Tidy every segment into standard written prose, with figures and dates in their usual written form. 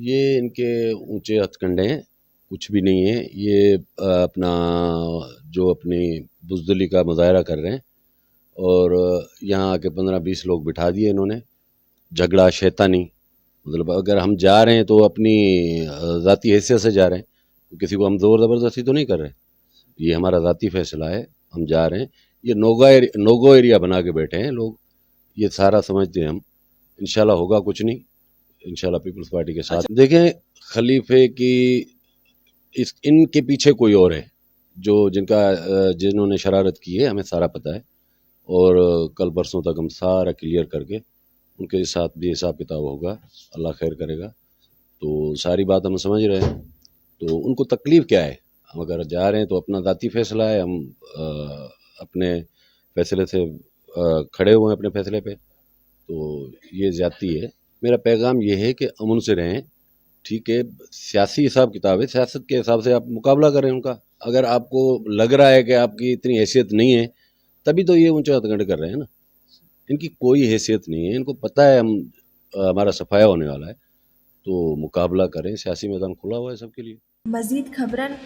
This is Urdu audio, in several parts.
یہ ان کے اونچے ہتھ کنڈے ہیں، کچھ بھی نہیں ہے. یہ اپنا جو اپنی بزدلی کا مظاہرہ کر رہے ہیں، اور یہاں آ کے 15-20 لوگ بٹھا دیے انہوں نے. جھگڑا شیطانی، مطلب اگر ہم جا رہے ہیں تو اپنی ذاتی حیثیت سے جا رہے ہیں، کسی کو ہم زور زبردستی تو نہیں کر رہے. یہ ہمارا ذاتی فیصلہ ہے، ہم جا رہے ہیں. یہ نوگو ایریا بنا کے بیٹھے ہیں لوگ، یہ سارا سمجھتے ہیں ہم. انشاءاللہ ہوگا کچھ نہیں، انشاءاللہ پیپلز پارٹی کے ساتھ. دیکھیں خلیفے کی ان کے پیچھے کوئی اور ہے جنہوں نے شرارت کی ہے، ہمیں سارا پتہ ہے. اور کل پرسوں تک ہم سارا کلیئر کر کے ان کے ساتھ بھی حساب کتاب ہوگا، اللہ خیر کرے گا. تو ساری بات ہم سمجھ رہے ہیں. تو ان کو تکلیف کیا ہے؟ ہم اگر جا رہے ہیں تو اپنا ذاتی فیصلہ ہے، ہم اپنے فیصلے سے کھڑے ہوئے ہیں اپنے فیصلے پہ. تو یہ زیادتی ہے. میرا پیغام یہ ہے کہ امن سے رہیں. ٹھیک ہے، سیاسی حساب کتاب ہے، سیاست کے حساب سے آپ مقابلہ کریں ان کا. اگر آپ کو لگ رہا ہے کہ آپ کی اتنی حیثیت نہیں ہے، تبھی تو یہ اونچے ہتھ کنڈے کر رہے ہیں نا. ان کی کوئی حیثیت نہیں ہے، ان کو پتہ ہے ہمارا صفایا ہونے والا ہے. تو مقابلہ کریں، سیاسی میدان کھلا ہوا ہے سب کے لیے. مزید خبرن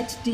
HD.